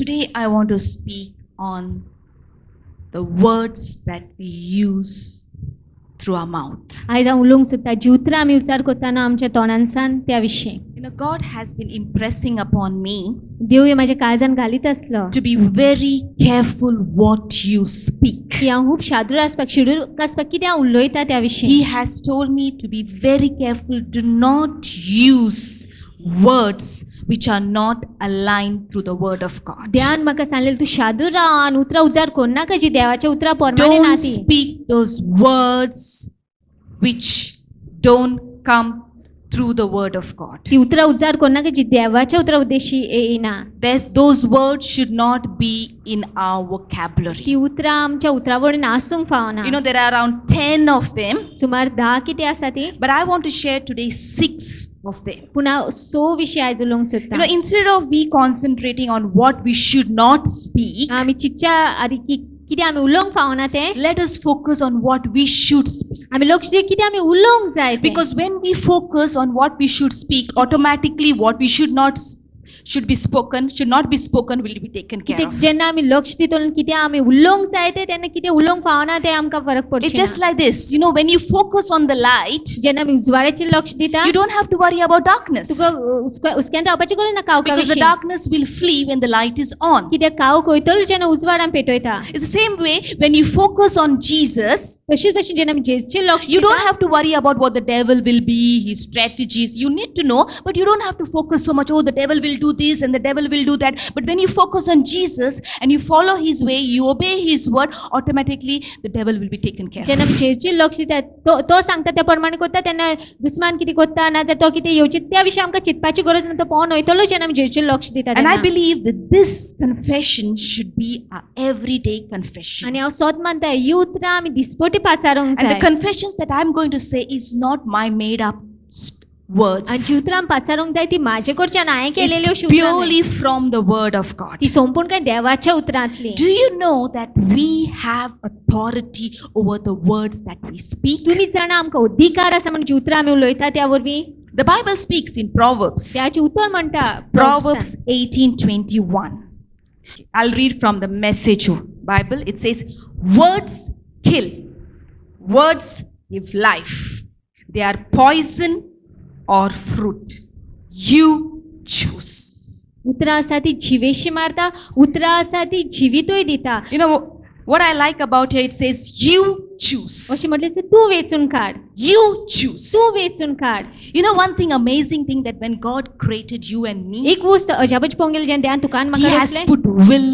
today I want to speak on the words that we use through our mouth. आयज हांव उलोवंक सोदता जी उतरां आमी उच्चार करतना आमच्या तोंडांसान त्या विशीं. God has been impressing upon me देव हे म्हाज्या काळजान घालीत आसलो to be very careful what you speak. की हांव खूब शादूर आसपाक शिडूर आसपाक कितें हांव उलयता त्या विशीं. He has told me to be very careful, do not use words which are not aligned through the word of God. देवान म्हाका सांगलें तूं शादूर राव आनी उतरां उच्चार करनाका जी देवाच्या उतरां प्रमाणे ना Don't ती. speak those words which don't come through the word of God. ती उतरां उच्चार करनाका जी देवाच्या उतरां उद्देशी येयना. Those words should not be in our ती vocabulary. उतरां आमच्या उतरावळीन आसूंक फावना. There are around 10 of them, सुमार 10 कितें आसा ती. but I want to share today 6 of them. पूण हांव 6 विशीं आयज उलोवंक सोदता. Instead of we concentrating on what we should not speak, आमी चिंतच्या आदी की कितें आमी उलोवंक फावना तें let us focus on what we should speak. आमी लक्ष दिवं कितें आमी उलोवंक जाय तें. Because when we focus on what we should speak, automatically what we should not should not be spoken will be taken care कितें of. जेन्ना आमी लक्ष दितलो कितें आमी उलोवंक जाय तें तेन्ना कितें उलोवंक फावना तें आमकां फरक It's पडचे just like this, when you focus on the light, जेन्ना आमी उजवाडाचेर लक्ष दिता you don't have to worry about darkness. तुका उस्क्यान रावपाचें गरज ना कावका Because the विशीं. darkness will flee when the light is on. कित्याक कावक वयतलो जेन्ना उजवाडान पेटयता. It's the same way when you focus on Jesus, तशीच भशेन जेन्ना आमी जेजूचेर लक्ष you don't दिता have to worry about what the devil will be, his strategies. You need to know, but you don't have to focus so much, oh, the devil will do this and the devil will do that. But when you focus on Jesus and you follow his way, you obey his word, automatically the devil will be taken care जेन्ना आमी of. जेजूचेर लक्ष दिता तो सांगता त्या प्रमाणे करता तेन्ना दुस्मान कितें करता ना तर तो कितें येवचें त्या विशीं आमकां चिंतपाची गरज ना. तो पळोवन वयतलो जेन्ना आमी जेजूचेर लक्ष दिता And I तेन्ना. believe that this confession should be our everyday confession. आनी हांव सोद मानता ही उतरां आमी दिसपटी पाचारूंक And the जाय. confessions that I'm going to say is not my made up words. आनी जी उतरां आमी पाचारूंक जाय ती म्हाजे कडच्यान हांवें केलेल्यो It's अशी उतरां न्हय. purely from the word of God. ती संपूर्ण काय देवाच्या उतरांतली. Do you know that we have authority over the words that we speak? तुमी जाणा आमकां अधिकार आसा म्हणून जी उतरां आमी उलयता त्या वरवीं The Bible speaks in Proverbs. त्याची उतर म्हणटा Proverbs 18:21. I'll read from the Message Bible. It says, words kill. Words give life. They are poison or fruit. You choose. उतरां आसा ती जिवेशी मारता, उतरां आसा ती जिवितूय दिता. What I like about here, it says, you choose. अशें म्हटलें की तूं वेचून काड. You choose. तूं वेचून काड. One thing, amazing thing, that when God created you and me, एक वस्त अजाबच पळोवंक गेलें जेन्ना देवान तुका आनी He म्हाका has रचलें put will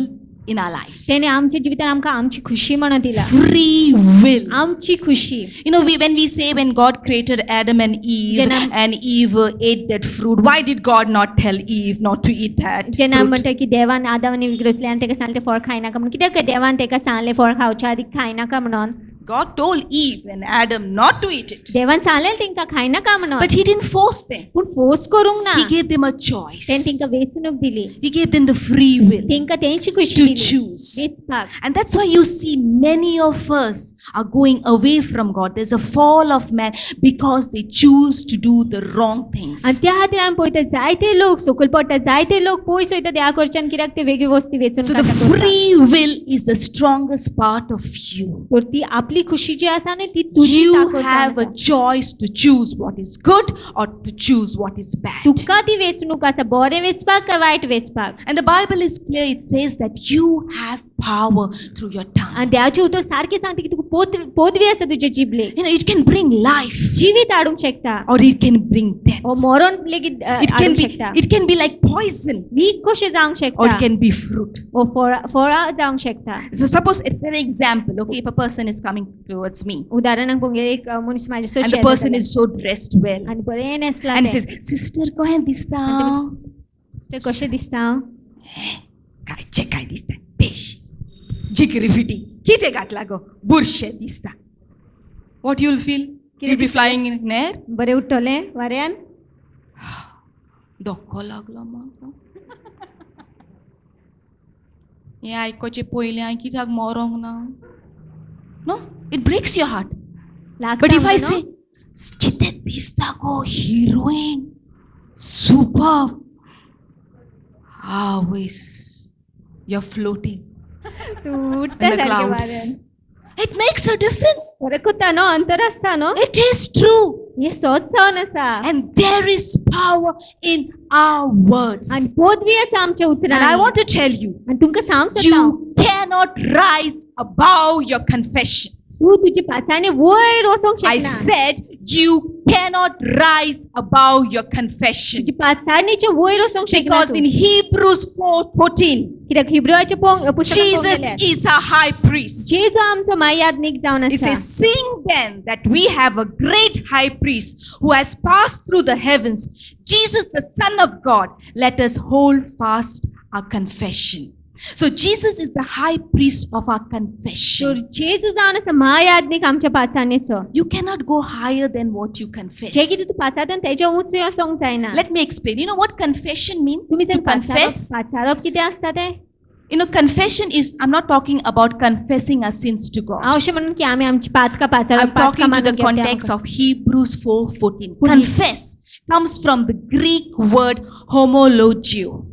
in our lives. तेणे आमच्या जिवितान आमकां आमची खुशी म्हणून दिला. Free will. आमची खुशी. When we say when God created Adam and Eve, and Eve ate that fruit, why did God not tell Eve not to eat that जेन्ना आमी fruit? म्हणटा की देवान आदाम आनी ईव रचले आनी ताका सांगलें तें फळ खायनाका म्हणून कित्याक देवान ताका सांगलें फळ खावच्या आदी खायनाका म्हणून. God told Eve and Adam not to eat it. देवान सांगलें तांकां खायनाका म्हणून. But He didn't force them. पूण फोर्स करूंक ना. He gave them a choice. तेणे तांकां वेचणूक दिली. He gave them the free will तांकां तेंची खुशी to दिली. choose. वेचपाक. And that's why you see many of us are going away from God. There's a fall of man because they choose to do the wrong things. आनी त्या खातीर आमी पळयता जायते लोक सकयल पडटा, जायते लोक पयस वयता देवा कडच्यान कित्याक ते वेगळी वस्ती वेचून So the खाता. free will is the strongest part of you. तर ती आपली खुशी जी आसा न्ही ती तुजी You ताकद have a आसा. choice to choose what is good or to choose what is bad. तुका ती वेचणूक आसा बरें वेचपाक काय वायट वेचपाक. And the Bible is clear. It says that you have power through your tongue. आनी देवाचें उतर सारकें सांगता की तुका पदवी आसा तुजे जिबलेक. It can bring life जिवीत हाडूंक शकता. or it can bring death. ओ मरण लेगीत हाडूंक शकता. It can be like poison वीक कशें जावंक or शकता. it can be fruit. ओ फळां जावंक शकता. So suppose it's an example. Okay, if a person is coming towards me उदाहरणाक पळोवंक एक मनीस म्हाजे and the social person is so dressed well आनी बरें न्हेसला and he तें. says, "Sister, कहें दिसता?" सिस्टर कशें दिसता हांव? काय दिसता बेश जिगरी फिटी कितें घातला गो बुरशें दिसता. What you'll feel? You'll be flying in air. बरें उठ्ठलें वाऱ्यान. धक्को लागलो म्हाका. हें आयकोचे पयलीं हांवें कित्याक मरोंक ना? No, it breaks your heart. But if I say, कितें दिसता गो heroine, superb, always you're floating तू in the उडण्यासारखे clouds. वारे. It makes a difference. फरक होता नो अंतर असता नो It is true. हे सोच जावन आसा And there is power in our words. आणि पदवी आसा आमच्या And I उतरांनी want to tell you, आणि तुमकां सांग सोदता you cannot rise above your confessions. तू तुजी पाचांनी वयर वचोंक I शकना said you cannot rise above your confession. तुजी पाचांनीचे वयर वचोंक शकना Because in Hebrews 4:14, कित्याक हिब्रूच्या पुस्तकांत Jesus is our high priest. जेजू आमचो महायाजक जावन He आसा says, seeing then that we have a great high priest who has passed through the heavens, Jesus the Son of God, let us hold fast our confession. So Jesus is the high priest of our तर confession. जेजू जावन आसा महायाजक आमच्या पाचांनीचो You cannot go higher than what you J confess. कितें तू पाचातून तेच्या उंच वचोंक जायना Let me explain. You know what confession means? तुम्ही To जर confess. पाचारप कितें आसता ते You know, confession is, I'm not talking about confessing our sins to God. हांव अशें म्हणून की आमी आमची पातकां I'm पाचारप talking to the context of Hebrews 4:14. Confess comes from the Greek word homologio,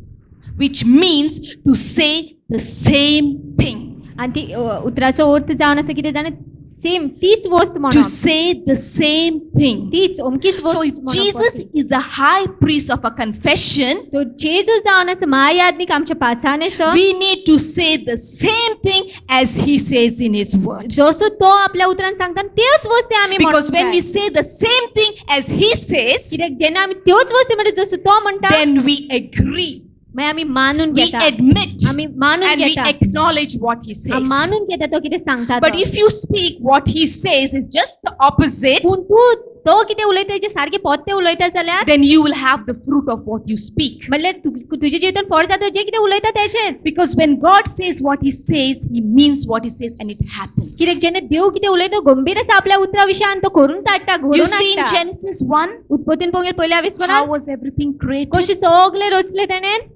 which means to say the same thing. आणि ती उतराचो अर्थ जावन आसा कितें जाणा सेम तीच वस्त To म्हणप say the same thing. तीच अमकीच So if वस्त Jesus is the high priest of a confession, तो जेजू जावन आसा महायाजक आमच्या पाचांनीचो we need to say the same thing as he says in his word. जसो तो आपल्या उतरान सांगता तेच वस्ती आमी Because when we म्हणून say the same thing as he says, कित्याक जेन्ना आमी त्योच वस्ती म्हणटा जसो तो म्हणटा then we agree. मागीर आमी मानून We घेता admit आमी मानून and we घेता acknowledge what he आमी says. मानून घेता तो कितें सांगता But तो. if you speak what he says is just the opposite, पूण तू तो कितें उलयता तेजे सारके पोत्ते उलयता जाल्यार then you will have the fruit of what you speak. म्हणल्यार तुज्या जिवितान फळ जाता जे कितें उलयता तेजेच Because when God says what he says, he means what he says and it happens. कित्याक जेन्ना देव कितें उलयता गंभीर आसा आपल्या उतरा विशयान तो करून काडटा You घडोवन see in हाडटा Genesis 1, उत्पत्तीन पळोवंक पयल्या how विस्वरान was everything created? कशें सगळे रचले तेणेन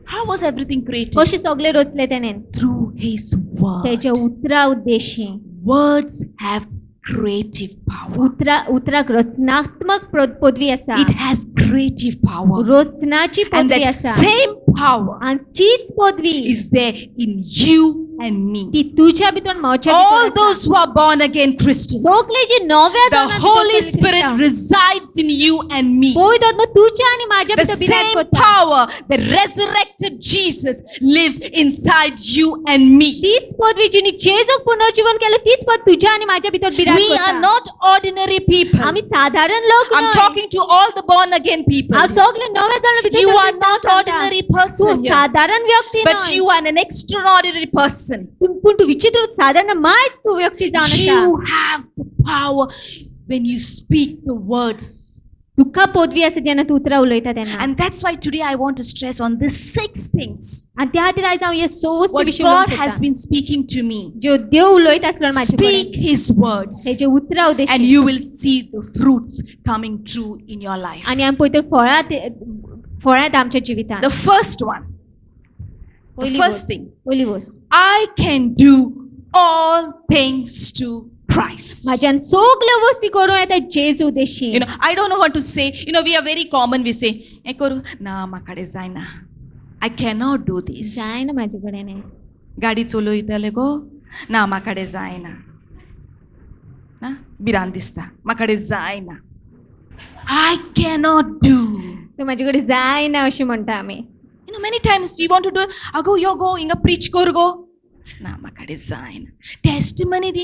How was everything created? कशें सगळे रचले तेणेन Through his word. तेच्या उतरा उद्देशी Words have creative power. उतराक रचनात्मक पदवी आसा It has creative power. रचनाची And पदवी that आसा same power आणि तीच पदवी is there in you and me. ती तुझ्या भितर म्हज्या All भितर those who are born again Christians, सगळे जे नव्या the Holy Spirit resides in you and me. पवित्र आत्मा तुझ्या आणि माझ्या The भितर विराज same करता power that resurrected Jesus lives inside you and me. तीच पदवी जिने जेजूक पुनर्जीवन केलं तीच पद तुझ्या आणि माझ्या भितर विराज We are करता not ordinary people. आम्ही साधारण लोक I'm नाही. talking to all the born again people. आ सगळे नव्या जण भितर You सगळे are not सांगता. ordinary तू person here, साधारण व्यक्ती but नाही. you are an extraordinary person. पण तू विचित्र साधारण मायच तू व्यक्ती जाण आसा You have the power when you speak the words. तुका पदवी आसा जेन्ना तू उतरां उलयता तेन्ना And that's why today I want to stress on these 6 things. आणि त्या खातीर आयज हांव हे सवस्त What विशीं God उलोवंक has सोदतां. been speaking to me. ज्यो देव उलयता आसलो म्हाजे Speak कडेन his words तेजे उतरां and उद्देशी you will see the fruits coming true in your life. आनी आमी पळयता फळांत आमच्या जिवितांत The first one, the पयली first वस्त. thing, पयली वस्त I can do all things to Christ. म्हाज्यान सगल्यो वस्ती करूं येता जेजू उद्देशी You know, I don't know what to say. You know, we are very common. We say, "Hey, koru, na makade zaina. I cannot do this." जायना म्हाजे कडेन हें. गाडी चलोयतले गो ना म्हाकडे जायना ना भिरांत दिसता म्हाकडे जायना I cannot do. तो म्हाजे कडेन जायना अशें म्हणटा आमी You know, many times we want to do, ago yo go inga preach kor go ना म्हाकडे जायना testimony दी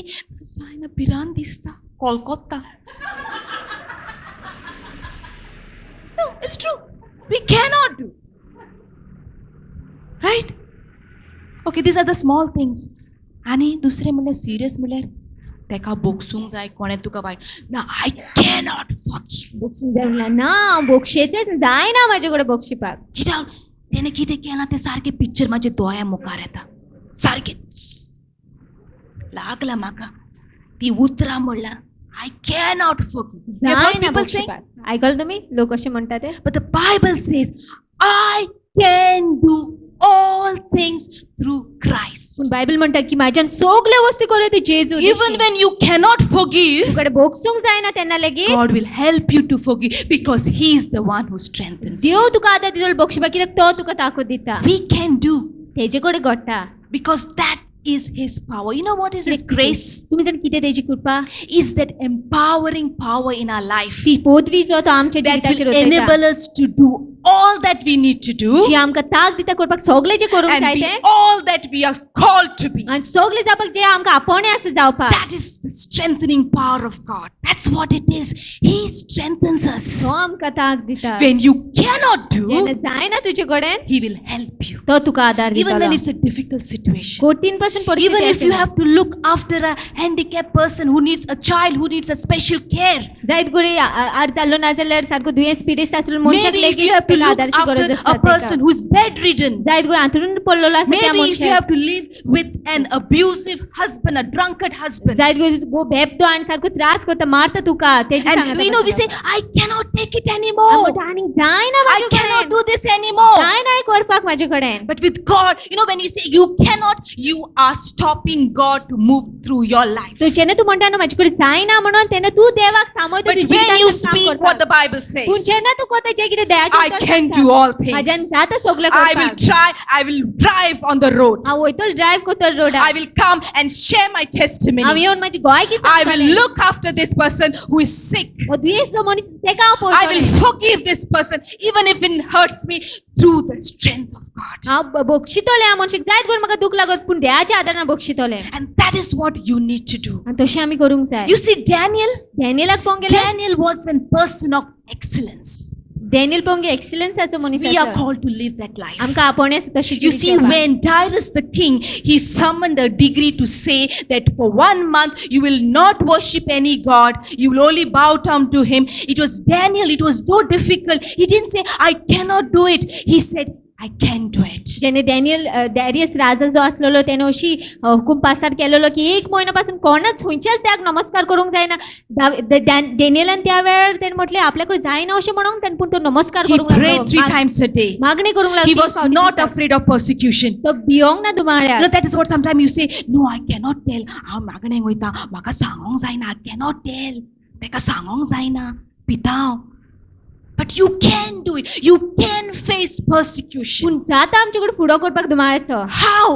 जायना भिरांत दिसता Kolkata. No, it's true. We cannot do. Right? Okay, these are the small things. आणि दुसरे म्हणल्यार सिरियस म्हणल्यार तेका बोगसूंक जाय कोणें तुका वायट ना I cannot forgive. बोक्षी जाय म्हणल्यार ना बोक्षेचेच जायना म्हाजे कडेन बोक्षिपाक कित्याक तेणें कितें केलां तें सारकें पिक्चर म्हाजे दोळ्या मुखार येता सारकें लागला म्हाका ती उतरां म्हणल्यार I cannot forgive. You have heard जायना people say, बोक्षिपाक आयकल तुमी लोक अशें म्हणटा ते but the Bible says I can do all things through Christ. पूण बायबल म्हणटा की म्हाज्यान सगल्यो वस्ती करूं येता जेजू Even when you cannot forgive, तुकडे बोगसूंक जायना तेन्ना लेगीत God will help you to forgive because He is the one who strengthens you. देव तुका आदार दितलो बोक्षिपाक कित्याक तो तुका ताकद दिता We can do तेजे कडेन घडटा because that is his power. You know what is his grace? तुम्ही जाण कितें तेजी कृपा Is that empowering power in our life ती पोतवी जो तो आमच्या that जिविताचेर will उतरता enable us to do all that we need to do जी आमकां ताक दिता करपाक सगळें जे करूंक and जाय be तें all that we are called to be. आनी सगळें जावपाक जे आमकां आपोवणें आसा जावपाक That is the strengthening power of God. That's what it is. He strengthens तो us. आमकां ताक दिता When you cannot do, जेन्ना जायना तुजे कडेन He will help you. तो तुका आदार Even when दितलो it's a difficult situation. कठीण पासून Even परिस्थिती if you Asna. have to look after a handicapped person who needs a child who needs a special care. जायत गुरी आड जाल्लो ना जाल्यार सारको दुयेंस पिडेस्त आसलो मनशाक Maybe if you लेगीत have to तेका look आदाराची गरज after आसता a person तेका. who's bedridden. जायत गुरी अंथरुण पडलेलो आसा त्या Maybe if you मनशाक have to live with an abusive husband, a drunkard husband. जायत गुरी गो बेबदो आनी सारको त्रास करता मारता तुका तेजी And you know, we say, I cannot take it आनी anymore. आनीक जायना I म्हाजे cannot कडेन do this anymore. जायना हें करपाक म्हाजे कडेन But with God, you know, when you say you cannot, you are stopping God to move through your life. तू जेन्ना तू म्हणटा न्हू म्हाजे कडेन जायना म्हणून तेन्ना तू देवाक थांबयता But तुज्या when you जिवितांत काम speak करपाक. what the Bible पूण says, जेन्ना तू कोता जे कितें देवाचें I उतर can सांगता, do all things. म्हाज्यान जाता सगळें I will करपाक try, I will drive on the road. हांव वयतलो ड्रायव्ह करतलो रोडार I will come and share my हांव testimony. येवन म्हाजी गोंयकी I will look after this person who is sick. दुयेंस जो मनीस तेका हांव I will पळयतलें forgive this person even if it hurts me through the strength of God. हांव बक्षितोलें ह्या मनशाक जायत करून म्हाका दूख लागत पूण देवाच्या आदारान बक्षितोलें And that is what you need to do. आनी तशें आमी करूंक जाय You see, Daniel डॅनियलाक पळोवंक गेल्यार Daniel was a person of excellence. Daniel पळोवंक एक्सिलन्साचो मनीस We are आसा called to live that life. आमकां आपोवणें आसा तशी You see, when Darius the king, he summoned a decree to say that for 1 month you will not worship any god, you will only bow down to him. It was Daniel, it was so difficult. He didn't say, I cannot do it. He said, I can do it. जेणे डॅरियस राजा जो आसलेलो तेणे अशी हुकूम पासार केलेलो की 1 म्हयनो पासून कोणाच खंयच्याच देवाक नमस्कार करूंक जायना डॅनियलान त्या वेळार तेणे म्हटलें आपल्या कडेन जायना अशें म्हणून तेणे पूण तो नमस्कार He करूंक prayed 3 लागलो times a day. मागणी करूंक He लागलो was not afraid of persecution. तो भियोंक ना You दुमाळ्यार know, that is what sometimes you say, no, I cannot tell. हांव मागणेक वयता, म्हाका सांगोंक जायना, I cannot tell. तेका सांगोंक जायना, भिता हांव. But you can do it. You can face persecution. पूण जाता आमचे कडेन फुडो करपाक दुमाळ्याचो How?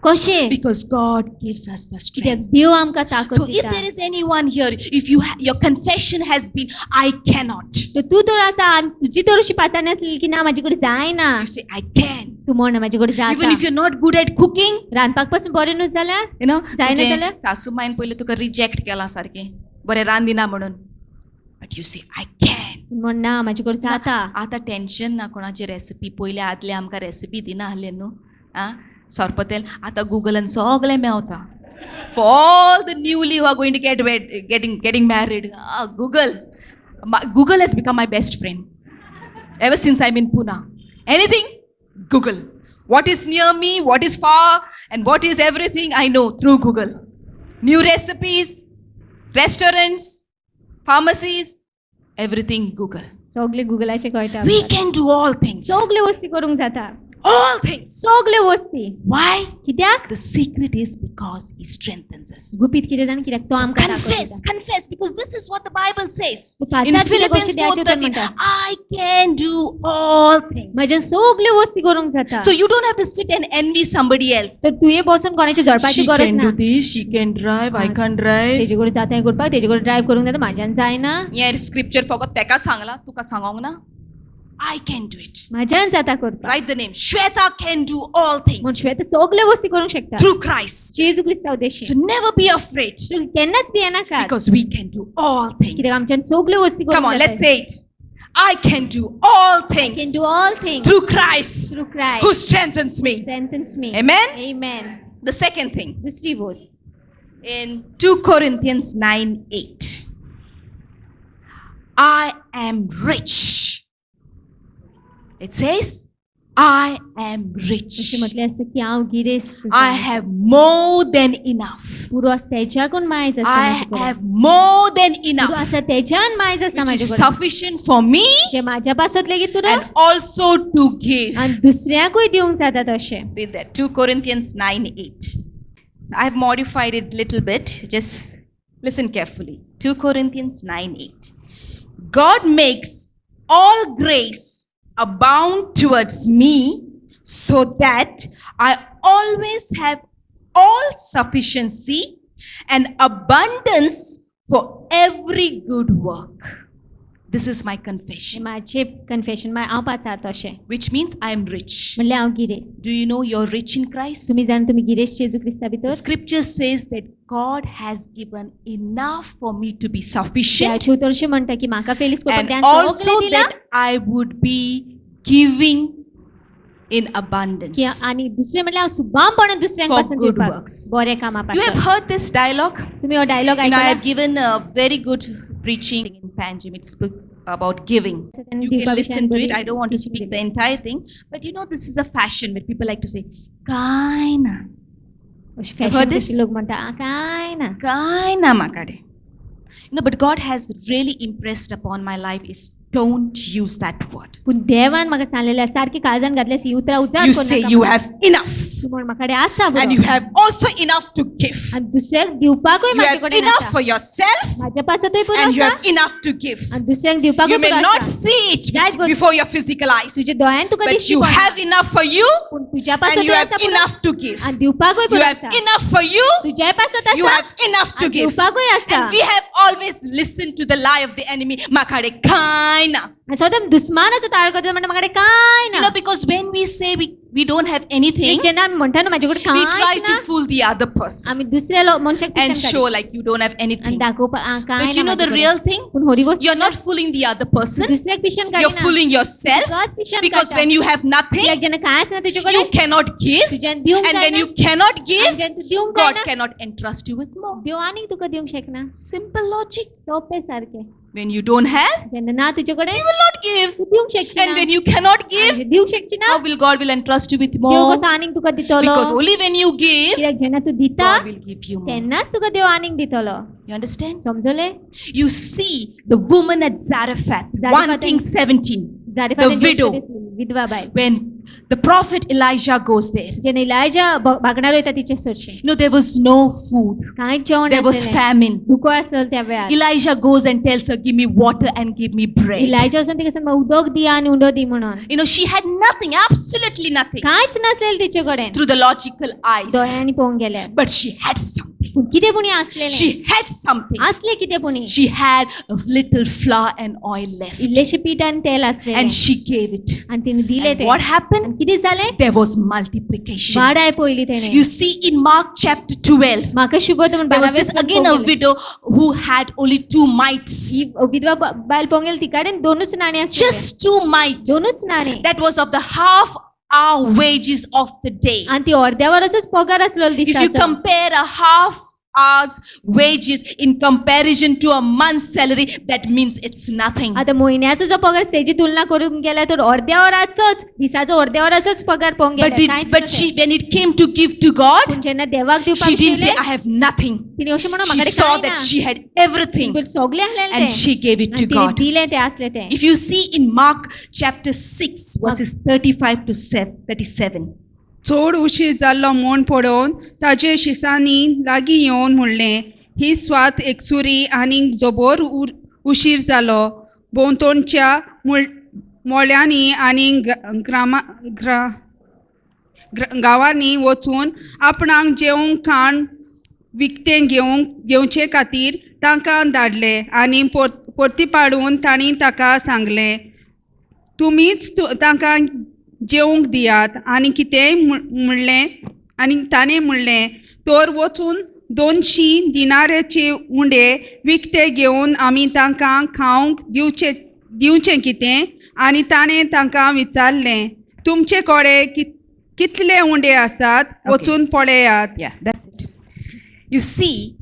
कशें Because God gives us the कित्याक strength. देव आमकां ताकद So if दिता there is anyone here, if your confession has been, I cannot. तर तू तर आसा आनी तुजी तर अशी पाचारणी आसली की ना म्हाजे कडेन जायना You say, I can. तू म्हण म्हाजे कडेन Even जाता if you're not good at cooking, रांदपाक पासून बरें न्हू जाल्यार you know, जायना तुजें जाल्यार? सासूमाईन पयलें तुका रिजेक्ट केला सारकें, बरें रांदिना म्हणून. But you say, I can. म्हण ना म्हाजे कडेन जाता आतां टेन्शन ना कोणाची रेसिपी पयले आदले आमकां रेसिपी दिना आहले न्हू आं सोरपोतेल आतां गुगलान सगळें मेवता for all the newly who are going to getting married Google has become my best friend ever since I'm in Pune. Anything, Google. What is near me, what is far, and what is everything I know through Google. New recipes, restaurants, pharmacies, everything Google. सगळे गुगलाचे कळटा We can do all things. सगळे वस्ती करूंक जाता All things. सगळे वस्ती Why? कित्याक The secret is because He strengthens us. गुपीत कितें जाण कित्याक तो So आमकां ताकद confess, दिता. confess, because this is what the Bible says. तो पांचात In कितें Philippians गोष्टी द्यायच्यो तर 4:13, म्हणटा. I can do all things. म्हज्यान सगळे वस्ती करूंक जाता So you don't have to sit and envy somebody else. तर तुये बसून कोणाची झडपाची She गरज can ना do this, she can drive, I can't drive. तेजे कडेन जाता हें करपाक तेजे कडेन ड्रायव्ह करूंक जाता म्हाज्यान जायना Yeah, scripture फकत तेका सांगला, तुका सांगोंक ना. I can do it. म्हाज्यान जाता करपाक Write the name. Shweta can do all म्हण things श्वेता सगळे वस्ती करूंक शकता through Christ. जेजू क्रिस्तांव देशी So never be afraid तूं केन्नाच भियेनाका because we can do all things. कित्याक आमच्यान सगळे वस्ती Come on, करूंक let's say it. I can do all can things do all things through Christ through Christ who strengthens me. strengthens me Amen? amen The second thing दुसरी गोष्ट in 2 Corinthians 9:8. I am rich. It says, I am rich. अशें म्हटलें आसा की हांव गिरेस्त I have more than enough. पुरो आसा तेच्याकून मायज आसा I म्हाजे कडेन. have more than पुरो enough. आसा तेच्यान मायज आसा Which म्हाजे is कडेन sufficient for me जे म्हाज्या पासत लेगीत पुरो and also to give. आनी दुसऱ्याकूय दिवंक जाता तशें Read that. 2 Corinthians 9:8. So I've modified it a little bit. Just listen carefully. 2 Corinthians 9:8. God makes all grace abound towards me so that I always have all sufficiency and abundance for every good work. This is my confession, माझे confession हांव पाचारतो अशें which means I am rich. म्हणल्यार हांव गिरेस्त. Do you know you're rich in Christ? तुम्ही जाण तुम्ही गिरेस्त जेजू क्रिस्ता The भितर. scripture says that God has given enough for me to be त्या sufficient, शिवतरशे म्हणटा की म्हाका फेलीस करपाक and ध्यान also सगळें दिला that I would be giving in abundance. की आणि दुसरें म्हणल्यार हांव सुबामपणान दुसऱ्यांक For पासून good दिवपाक works. बरें कामां You have पासून. heard this dialogue? तुम्ही हो डायलॉग You know, I आयकला. have given a very good preaching in Panjim. It's book about giving. त्यांनी You can दिवपा listen to विशयान it. I don't want to speak the entire thing, but you know, this is a fashion where people like to say, "Kaina, fashion heard this? कशी लोक म्हणटा काय ना kaina makade." You know, but God has really impressed upon my life is don't use that word. पूण देवान म्हाका सांगलेलें आसा, सारकी काळजान घातल्या सी उतरां उजार You कोर say नाका you म्हणून. have enough, तूं म्हण म्हाका कडेन आसा बरो. and you have also enough to give. आनी दुसऱ्याक दिवपाकूय You म्हाजे have कडेन enough आसा. for yourself, म्हाज्या पासतूय पुरो and you आसा have enough to give. आनी दुसऱ्यांक दिवपाकूय You may पुरो not आसा. see it That's what- before your physical eyes, तुज्या दोळ्यान तुका but दिसची you पडना. have enough for you, पूण तुज्या and you पासतूय have आसा पुरो. enough to give. आनी दिवपाकूय You पुरो have आसा. enough for you, तुज्याय पासत you आसा have enough to आनी give. दिवपाकूय आसा. And we have always listened to the lie of the enemy. Makade kaina. आनी सदां दुस्मानाचो ताळ करता म्हणटा म्हाका कडेन काय You ना. know, because when we say we don't have anything, जेन्ना आमी म्हणटा न्हू म्हाजे कडेन we try कांयच to ना, fool the other person आमी दुसऱ्या मनशाक and पिशेन show like you don't have आनी anything. दाखोवपाक काय But you ना know the म्हाजे real कडेन. thing? पूण खरी वस्त You're not fooling the other person. दुसऱ्याक पिशेन You're काडीना. fooling yourself, तुकाच पिशेन because काडटा. when you have nothing, तुज्याक जेन्ना कांयच ना तुजे you कडेन cannot give, तुज्यान दिवंक and when जायना. you cannot आनी give, जेन्ना तूं दिवंक God जायना, cannot entrust you with more. देव आनीक तुका दिवंक शकना. Simple logic. सोपें सारकें. When you don't have, जेन्ना ना तुजे कडेन you will not give, तूं दिवंक शकची and ना. when you cannot give, आनी दिवंक शकची ना. how will God will entrust you with Dev more? कसो आनीक तुका दितलो. Because only when you give, कित्याक जेन्ना तूं दिता God will give you more. तेन्नाच तुका देव आनीक दितलो. You understand? समजले? You see the woman at Zarephath, 1 Zarephath Kings 17, जारेफादान The widow. दिसली, विधवा बायल. when the prophet Elijah goes there. जेन्ना इलायजा भागणार वयता तिचे चडशे. You know, there was no food. कांयच जेवण There was नासलेलें. famine. दुकाळ आसलो त्या वेळार. Elijah goes and tells her, give me water and give me bread. इलायजा वचून तिका सांगता उदक दी आनी उंडो दी म्हणून. You know, she had nothing, absolutely nothing, कांयच नासलेलें तिचे कडेन. through the logical eyes. दोळ्यांनी पळोवंक गेल्यार. But she had something. पूण कितें पुणी आसलेलें. She had something. आसलें कितें पुणी. She had a little flour and oil left. इल्लेशें पीठ आनी तेल आसलेलें. And she gave it. आनी तिणें दिलें And तें. what happened? आनी कितें जालें. There was multiplication. वाडाय पयली तेणें. You see in Mark chapter 12, म्हाका शुभोद म्हण there was this again a widow who had only 2 mites. ही विधवा बायल पळोवंक गेली ती कडेन दोनूच नाणी आसलेले. Just 2 mites. दोनूच नाणी. That was of the half hour wages of the day. आनी ती अर्द्या वराचोच पगार आसलो If you दिसाचो. compare a half hour's wages in comparison to a month's salary, that means it's nothing. आता म्हयन्याचो जो पगार तेजी तुलना करून गेल्यार तर अर्द्या वराचोच दिसाचो अर्द्या वराचोच पगार पळोवंक गेल्यार But she, when it came to give to God, पूण जेन्ना देवाक दिवपाक she didn't say, शिले I have nothing. तिने अशें म्हणून She म्हाका saw कांय that ना. she had everything तितून सगळें आसलेलें and तें. she gave it आनी to तिणें God. दिलें तें आसलें तें. If you see in Mark chapter 6, verses 35 to 37, चड उशीर जाल्लो म्हूण पळोवन ताचे शिसांनी लागीं येवन म्हणलें, ही स्वात एकसुरी आनीक जबोर उशीर जालो. भोंवतणच्या मोळ्यांनी आनी गांवांनी वचून आपणाक जेवण खाण विकतें घेवचे खातीर तांकां धाडलें आनी परती पाडून तांणी ताका सांगलें, तुमीच तांकां जेवंक दियात. आनी कितेंय म्हणलें आनी ताणें म्हणलें, तर वचून 200 दिनाराचे उंडे विकते घेवन आमी तांकां खावंक दिवचें कितें. आनी ताणें तांकां विचारलें, तुमचे कडेन कितले उंडे आसात, वचून पळयात. yeah, that's it. You see,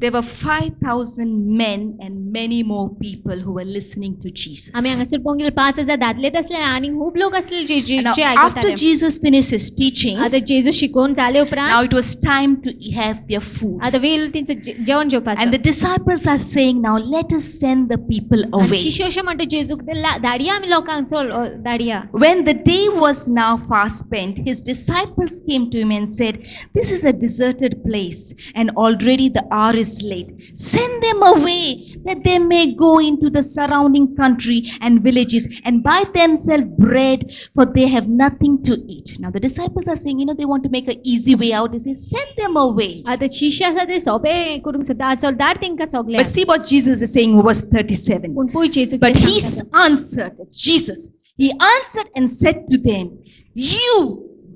there were 5,000 men and many more people who were listening to Jesus. आमी हांगासर पळोवंक गेल्यार 5,000 दादलेच आसले आनी खूब लोक आसले जे And now, J after आयकताले. Jesus finished his teachings, आतां जेजू शिकोवन जाले उपरांत now it was time to have their food. आतां वेळ तेंचो जेवण जेवपाचो. And the disciples are saying, now let us send the people आनी away. शिष्य अशें म्हणटा जेजूक धाडया आमी लोकांक, चल धाडया. When the day was now fast spent, his disciples came to him and said, this is a deserted place, and already the hour is late. Send them away that they may go into the surrounding country and villages and buy themselves bread, for they have nothing to eat. Now the disciples are saying, they want to make an easy way out. They say, send them away. आता शिष्य आसा ते सोबे करूंक सोदता चल दार तेंका सगल्या But see what Jesus is saying in verse 37. पूण पळय जेजू But कितें he सांगता. answered, it's Jesus, he answered and said to them, you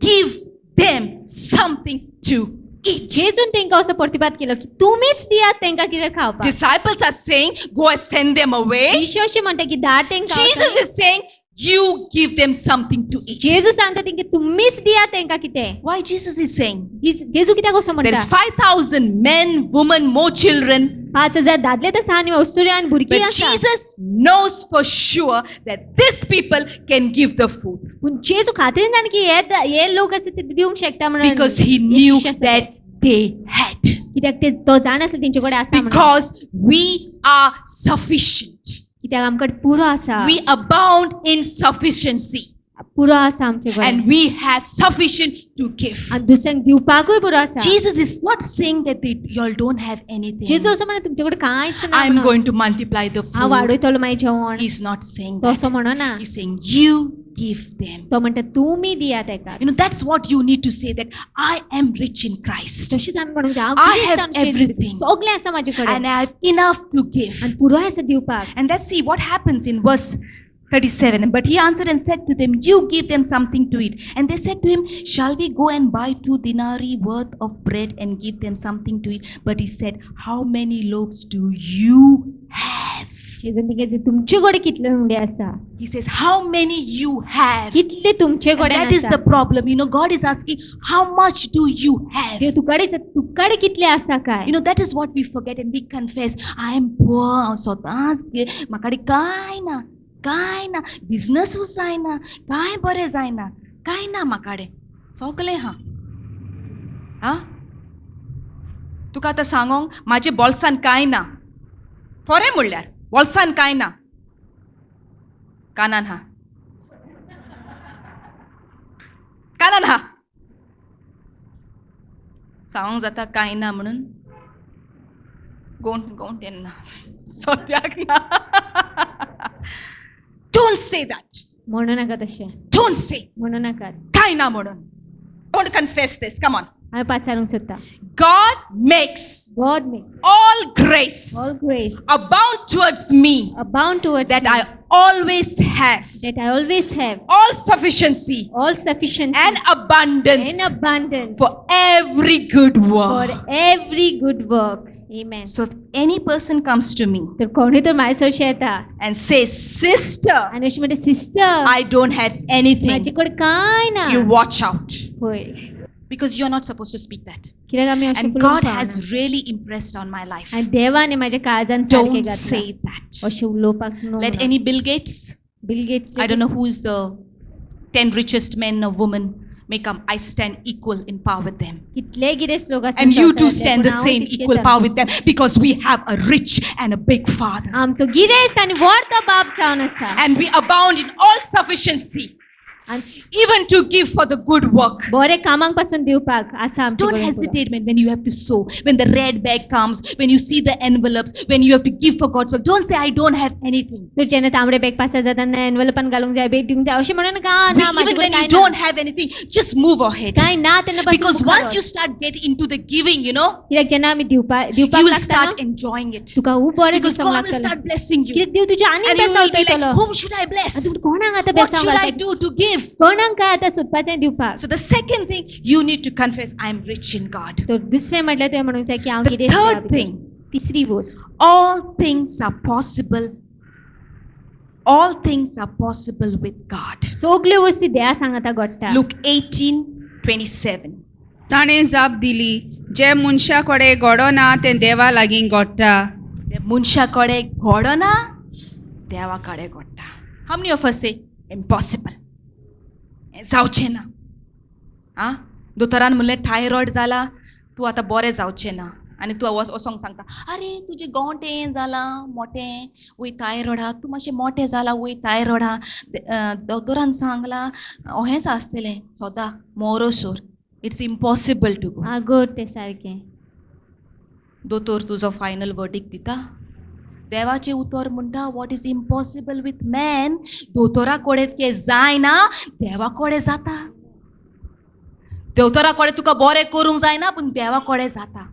give them something to eat. जेजून तेंका असो प्रतिपाद केलो की तुमीच दियात तेंका कितें खावपाक. Disciples are saying, go and send them away. शिष्य अशें म्हणटा की दार तेंका Jesus is saying, you give them something to eat. जेजू सांगता तेंका तुमीच दियात तेंका कितें. Why Jesus is saying? जेजू कित्याक असो There म्हणटा. is 5,000 men, women, more children. 5,000 दादले तर आसा आनी अस्तुरी आनी भुरगीं But आसा. Jesus knows for sure that these people can give the food. पूण जेजू खात्रीन जाण की हे लोक आसा ते दिवंक शकता म्हणून. Because he हे knew शिष्य आसा ते. that they had. कित्याक ते तो जाण आसलो तेंचे कडेन आसा म्हणून. Because we are sufficient. कित्याक आमकां पुरो आसा. We abound in sufficiency. पुरो आसा आमचे कडेन. And we have sufficient to give. आनी दुसऱ्यांक दिवपाकूय पुरो आसा. Jesus is not saying that y'all don't have anything. जेजू असो म्हणटा तुमचे कडेन कांयच ना I'm म्हणून. going to multiply the हांव food. वाडयतलो मागीर जेवण. He's not saying तो असो that. म्हणना. He's saying you give them. तो म्हणटा तुमी दिया तेका. That's what you need to say, that I am rich in Christ. तशीच आमी म्हणूंक जाय I have everything. सगळें आसा म्हाजे कडेन. And I have enough to give. आनी पुरो आसा दिवपाक. And let's see what happens in verse 37. But he answered and said to them, you give them something to eat. And they said to him, shall we go and buy 2 denarii worth of bread and give them something to eat? But he said, how many loaves do you have? जेजून तेंका तुमचे कडेन कितले उंडे आसा. He says, how many you have? कितले तुमचे And कडेन that is आसा. the problem. God is asking, how much do you have? देव तुकडे कितले आसा काय. That is what we forget and we confess, I am poor. स्वताच म्हाकडे काय ना बिझनेसूच जायना, काय बरें जायना, काय ना म्हाकडे सगळें हा तुका आतां सांगोंक म्हाजे बोल्सान काय ना. खरें म्हणल्यार बोल्सान काय ना, कानान हा, कानान हा. सांगोंक जाता काय ना म्हणून गोंट येना सद्याक ना. Don't say that. म्हणू नाका तशें. Don't say. म्हणू नाकात. काय ना म्हणून. Don't confess this. Come on. हांवें पाचारूंक सोदता. God makes God may all grace all grace abound towards me, abound towards that me, I always have that I always have all sufficiency all sufficiency and abundance and abundance for every good for work. every good work. Amen. So if any person comes to me तर कोणी तर माझ्यासोबत येता and says, sister, आणि अशी म्हणते sister I don't have anything, माझ्याकडे काय ना. you watch out, होय. because you're not supposed to speak that. कित्याक आमी अशें And उलोवंक God फावना. has really impressed on my life. आनी देवाने माझ्या काळजान सारकें Don't घातलां. say that. अशें उलोवपाक नो. Let any Bill Gates, Bill Gates I don't know who is the 10 richest men or women, may come. I stand equal in power with them. कितले grace लोक आसा And you too संवसारांतले, stand the पूण हांव same तितकेंच equal आसा. power with them, because we have a rich and a big Father. आमचो grace आनी व्हड तो बाप जावन आसा. And we abound in all sufficiency, आनी even to give for the good work. बरे कामाक पासून दिवपाक आसा आमचे Don't कडेन पुरो. hesitate when you have to sow, when the red bag comes, when you see the envelopes, when you have to give for God's work. Don't say, I don't have anything. तर जेन्ना तांबडे bag पास जाता एनवेलपान घालूंक जाय bag दिवंक जाय अशें म्हणून का ना Even when you don't have anything, just move ahead. काय ना तेन्ना Because once you start getting into the giving, कित्याक जेन्ना आमी दिवपाक you will लागता start ना, enjoying it. तुका खूब बरें Because दिसूंक God will लागतलें. start blessing you. कित्याक देव तुज्या आनी And you will be बेसावयतलो. like, whom should I bless? तूं कोणाक आतां What should I बेसावयता do to give? कोणाक काय आतां सोदपाचें दिवपाक. So the second thing, you need to confess, I am rich in God. तर दुसरें म्हटल्यार तुवें म्हणूंक जाय की हांव The कितें third thing, तिसरी गोष्ट all things are possible. All things are possible with God. सगल्यो वस्ती देवा सांगता घडटा. Luke 18:27. ताणें जाप दिली, जे मनशा कडेन घडो ना तें देवा लागीं घडटा. मनशा कडेन घडना, देवा कडेन घडटा. How many of us say impossible? हें जावचें ना. आं दोतोरान म्हणलें थायरॉयड जाला, तूं आतां बरें जावचें ना. आनी तूं वचोंक सांगता, अरे तुजें गोंटें जालां मोटें, वय थायरॉयड आहा, तूं मातशें मोटें जालां, वय थायरॉयड आहा. दोतोरान सांगलां अहेंच आसतलें सोदां मोरोसोर. It's impossible to go. घट तें सारकें. दोतोर तुजो फायनल वर्डिक्ट दिता, देवाचे उतर म्हणटा what is impossible with man दोतोरा कोडे के जायना देवा कोडे जाता देवतरा कोडे तुका बरें करूंक जायना पूण देवा कोडे जाता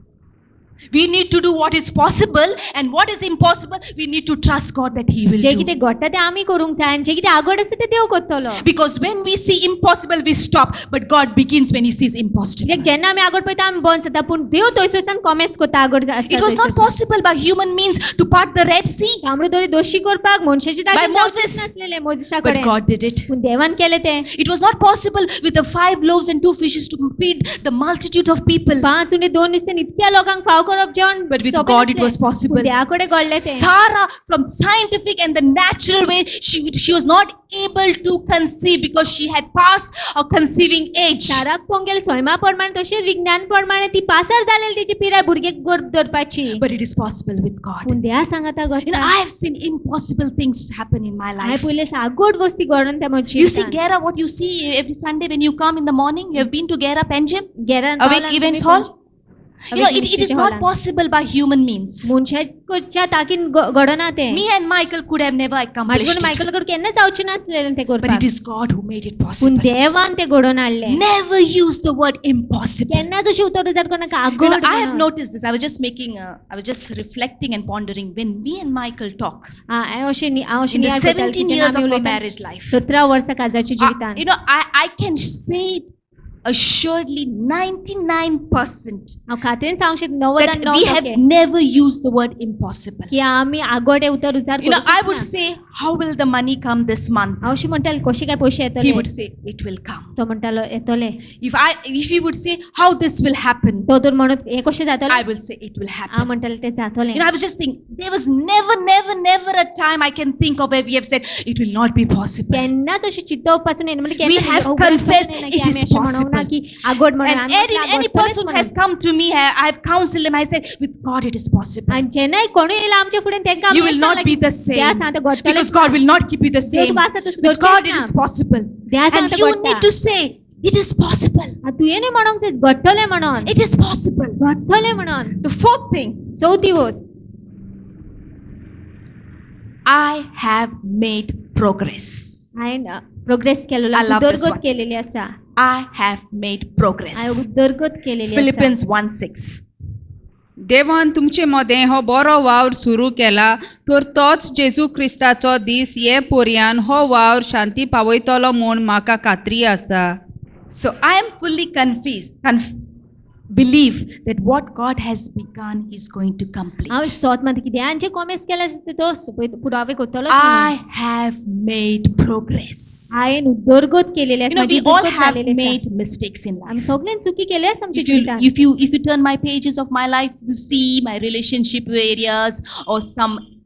We need to do what is possible and what is impossible we need to trust God that he will J do. कितें घडटा तें आमी करूंक जाय आनी जे कितें आगोड आसा तें देव करतलो. Because when we see impossible we stop but God begins when he sees impossible. कित्याक जेन्ना आमी आगोड पळयता आमी बंद जाता पूण देव थंयसरच्यान कॉमेंट्स करता आगोड आसता It was not possible by human means to part the Red Sea तांबडी दोरी दोशी करपाक मनशाची by ताकद Moses नासलेले मोजिसा but कडेन God did it. पूण देवान केलें तें. It was not possible with the 5 loaves and 2 fishes to feed the multitude of people. 5 उंडे 2 नुस्तें इतक्या लोकांक फाव करप जेवण But with सोंपें God it नासलें. was possible. पूण देवा कडेन घडलें तें. Sarah from scientific and the natural way she was not able to conceive because she had passed a conceiving age. साराक पोंगेल सैमा प्रमाणे तशेंच विज्ञान प्रमाणे ती पासार जालेली तिची पिराय भुरगेक गर्भ धरपाची. But it is possible with God. पूण देवा सांगता घडटा. I have seen impossible things happen in my हांवें life. पयले सागोड वस्ती घडोवन त्या म्हज्या You see जिवितांत. Gera, what you see every Sunday when you come in the morning, you have been to Gera Penjim, गेरान Awake पावलां Events तुमी Hall. You know, Awake it is Institute not Hallan. possible by human means. मनशाच्या ताकीन घडना तें. Me and Michael could have never म्हाजे accomplished कोण it. Michael कडेन केन्नाच जावचें नासलेलें तें But it करपाक. is God who made it पूण possible. देवान तें घडोवन हाडलें. Never use the word impossible. केन्नाच अशें उतर उजार कोणाक You know, आगोड I have म्हणून. noticed this. I was just reflecting and pondering when me and Michael talk हांव अशें in the नियाळ करतालें 17 की years जेन्ना of आमी our उलयता. marriage life. 17 वर्सां काजाची जिवितांत. You know, I can say it assuredly 99% हांव खात्रेन सांगूंक शकता that we have 99% never used the word impossible. की आमी आगोडे उतर उजार You know, I would करूंकच ना. say, how will the money come this month? हांव अशें म्हणटालें कशे काय पयशे He येतले. would say, it will come. तो म्हणटालो येतले. If he would say, how this will happen, तो तर म्हणत हे कशें जातले. I will say, it will हांव happen. म्हणटालें तें जातलें. You know, I was just thinking, there was never a time I can think of where we have said, it will not be possible. केन्नाच अशें चिंतप पासून येना म्हणजे We have confessed it is possible. की आगोड म्हणून And any person who has come to me, I have counseled him, I said, with God it is possible. आणि जेन्नाय कोणूय येयला आमच्या फुडें तेंकां You will not be the same. Because God will not keep you the same. With God it is possible. And you need to say, it is possible. तुवें न्ही म्हणूंक जाय घडटलें म्हणून. It is possible. घडटलें म्हणून. The fourth thing, चौथी वस्त I have made progress. हांवें progress केलेलो I love this उदरगत one. केलेली आसा. I have made हांवें progress. उदरगत केलेली आसा. Philippians 1:6. देवान तुमचे मदें हो बरो वावर सुरू केला तर तोच जेजू क्रिस्ताचो दीस ये पर्यान हो वावर शांती पावयतलो म्हूण म्हाका खात्री आसा. So I am fully believe that what God has begun He's going to complete. हांव सोत मात कितें हांवें जे कॉमेंट्स केले आसा तो पुरावे करतलो. I have made progress. हांवें उदरगत केलेली You know, आसा. we all have made mistakes in life. आमी सगळ्यांनी चुकी केली आसा आमच्या If you, जिवितांत. if you turn my pages of my life, you see my relationship areas or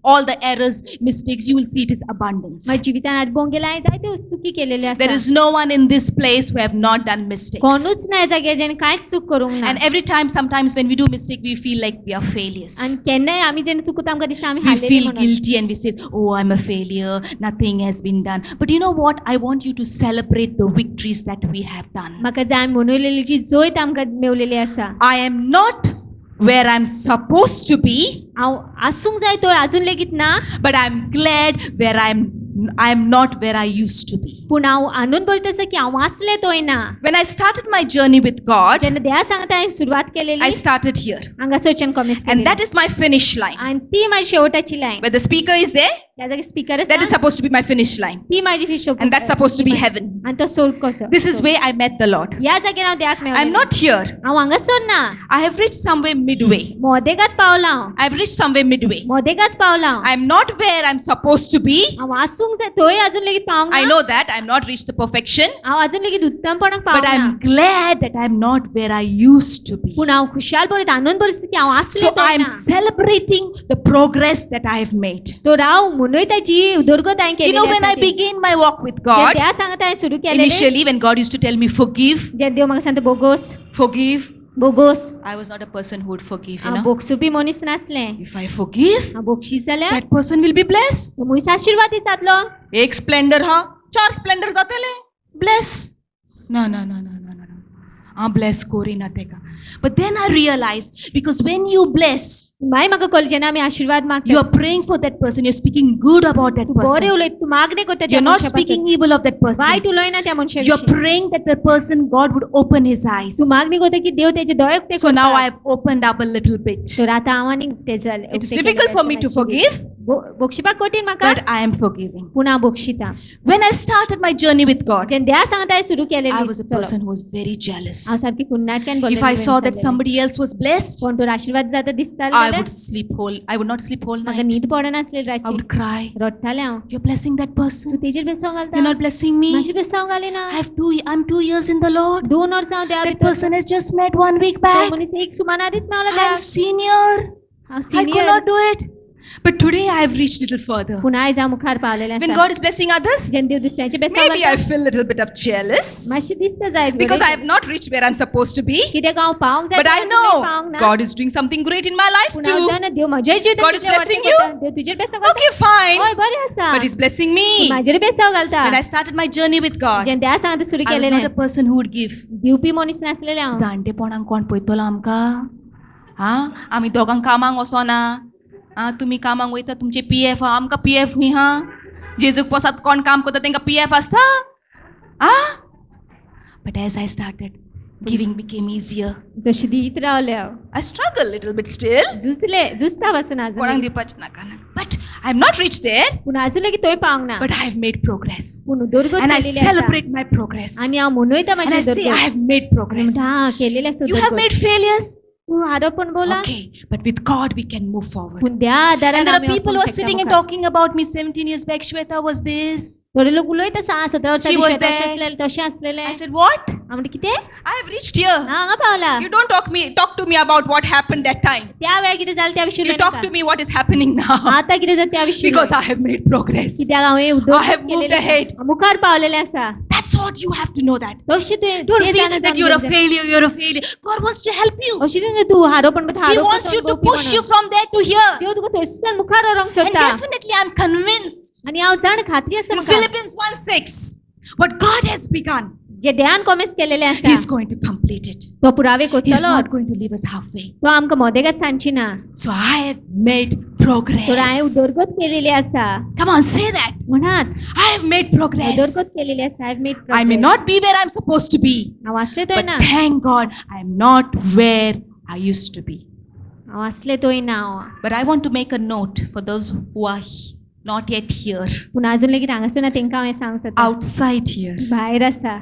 all the errors, mistakes, you will see it is abundance. म्हाज्या जिवितांत आज बोंगेला हांवें जायत्यो चुकी केलेल्यो There आसा. is no one in this place who have not done mistakes. कोणूच ना जाग्यार जेणे कांयच चूक करूंक ना. And every time, sometimes when we do mistake, we feel like we are failures. आनी केन्नाय आमी जेन्ना चुकता आमकां दिसता आमी We हारलेली feel म्हणून. guilty and we say, oh, I'm a failure, nothing has been done. But you know what? I want you to celebrate the victories that we have done. म्हाका जाय मनयलेली जी जैत आमकां मेवलेली आसा. I am not where I'm supposed to be, हांव आसूंक जाय तो आजून लेगीत ना, but I'm glad where I'm not where I used to be. पूण हांव आनंद पळयता आसा की हांव आसलें तोय ना. When I started my journey with God, जेन्ना देवा सांगता हांवें सुरवात I केलेली started here. हांगासरच्यान comments And that is my finish line. आनी ती म्हाजी शेवटाची line. Where the speaker is there, त्या जाग्यार स्पीकर that is आसा supposed to be my finish line. ती म्हाजी हिशोब. And that's supposed to be heaven. आनी तो सोड कसो. This is where I met the Lord. ह्या जाग्यार हांव देवाक I'm मेवलें. not here. हांव हांगासर ना. I have reached somewhere midway. मोदेगात पावला हांव. I've reached somewhere midway. मोदेगात पावला हांव. I'm not where I'm supposed to be. हांव आसूंक जाय तोय आजून लेगीत पावंक I ना. know that I'm not reached the perfection. हांव आजून लेगीत उत्तमपणाक But पावंक ना. I'm glad that I'm not where I used to be. पूण हांव खुशाल बरें आनंद बरें की हांव So आसलें तोय I'm ना. celebrating the progress that I have made. तो हांव मनयता जी उदरगत हांवें You केलेली know, when आसा I ती. began my walk with J God, देवा सांगता हांवें सुरू केलेलें. initially when God used to tell me, forgive, जे देव म्हाका सांगता बोगोस forgive, I was not a person who would forgive, you हांव know. बोगसुपी मनीस नासलें. If I forgive, हांव बोगशीच जाल्यार that person will be blessed. तो मनीस आशिर्वादीत जातलो. एक स्प्लेंडर हा 4 स्प्लेंडर जातले. Bless. No. हांव ब्लेस कोरिना तेका. But then I realized, because when you bless, मागीर म्हाका कळलें जेन्ना आमी आशिर्वाद you मागता are praying for that person, you're speaking good about that बरें person. उलयता तूं मागणें करता त्या You're not मनशा speaking पासून. evil of that person. वायट उलयना त्या मनशा You're विशीं. praying that the person, God would open his eyes. तूं मागणी करता की देव तेजे दोळे उक्ते So now करता. I've opened up a little bit. तर आतां हांव आनीक ते जालें. It is difficult for me to forgive, बोक्षिपाक कठीण म्हाका but I am forgiving. पूण हांव बोक्षिता. When I started my journey with God, जेन्ना देवा सांगता हांवें सुरू I केलेली was a person who was very jealous. हांव सारकी कुन्नाटक्यान If I saw that somebody else was blessed, कोण तर आशिर्वाद जाता दिसताले I जाल्यार would not sleep whole म्हाका night. न्हीद पडनासली I रातची. would cry. रडटालें हांव. You're blessing that तूं person. तेजेर बेसांव You're घालता. not blessing me. म्हाजेर बेसांव घालिना. I'm 2 years in the Lord. 2 वर्सां हांव देवा That भितर. person has just met 1 week तो back. मनीस एक सुमानादीस मेवला I'm देवा. senior. हांव I could senior. not do it. But today I have reached a little further. पूण आयज हांव मुखार पावलेलें When आसा. God is blessing others, जेन्ना देव दुसऱ्याचेर बेसांव maybe I घालता. feel a little bit of jealous मातशें दिसता जायत because I have not reached where I'm supposed to be. कित्याक हांव पावंक जाय But I तेन्ना know पावंक ना. God is doing something great in my life पूण हांव too. जाणा देव म्हज्याय जिवितांत God is कितें blessing वर्तन you? करता. देव तुजेर बेसांव घालता. Okay, fine. हय बरें आसा. But He's blessing पूण me. म्हाजेर बेसांव घालता. When I started my journey with God, जेन्ना देवा सांगता सुरू I was केलेलें not a person who would give. दिवपी मनीस नासलेलें हांव. जाणटेपणांक कोण पळयतलो आमकां? हां, आमी दोगांक कामाक वचोना. आं, तुमी कामाक वयता तुमचे PF आमकां PF हूंय हां. जेजूक पसात कोण काम करता तांकां PF आसता? आं? But as I started, giving became easier. तशी दीत रावलें हांव. I struggle a little bit still. झुजता पासून कोणाक आजून. दिवपाचें नाका. But I have not reached there. पूण आजून लेगीत थंय पावंक ना. But I have made progress. पूण उदरगत And I केलेली आसा. celebrate my progress. आनी हांव मनयता And म्हाजी I say I उदरगत. have made progress. हा केलेलें आसा You have उदरगत. made failures. तूं आरोपण बोला. Okay. But with God we can move forward. पूण त्या आदारान And there are आमी people who वचूंक are शकता sitting and मुखार. talking about me 17 years back. Shweta was this. थोडे लोक उलयता 16-17 वर्सां She was तशें there. आसलेलें तशें आसलेलें. I said, what? हांव म्हणटा कितें? I have reached here. हांगा पावला. You don't talk to me about what happened that time. त्या वेळार कितें जालें त्या विशीं You उलयनाका. talk to me what is happening now. आतां कितें जाता त्या विशीं Because उलय. I have made progress. कित्याक हांवें I have उदरगत moved केलेली ahead. आसा. मुखार पावलेलें आसा. That's what you have to know that. तशें तुवें Don't तें feel जाणा that you're a जाणून failure, you're a failure. God wants to help you. अशें न्ही तूं आरोपण करता, He आरोपण wants you to करता, push you from there to here. देव तुका थंयसर मुखार व्हरोंक And सोदता. definitely I'm convinced. आनी हांव जाण खात्री आसा In म्हाका Philippians 1:6, what God has begun, जे देवान कॉमेस केलेलें आसा He's going to complete it. तो पुरावे He's करतलो. not going to leave us halfway. तो आमकां मोदेगात सांडची ना. So I have made तर हांवें progress. उदरगत केलेली आसा. Come on, say that. म्हणात I have made उदरगत progress. केलेली आसा. I made I may not be where I'm supposed to be, हांव आसलें थंय but ना. thank God I'm not where I used to be. हांव आसलें थंय ना हांव. But I want to make a note for those who are not yet here, पूण आजून लेगीत हांगासून ना तेंकां हांवें सांगूंक सोदता. outside here. भायर आसा.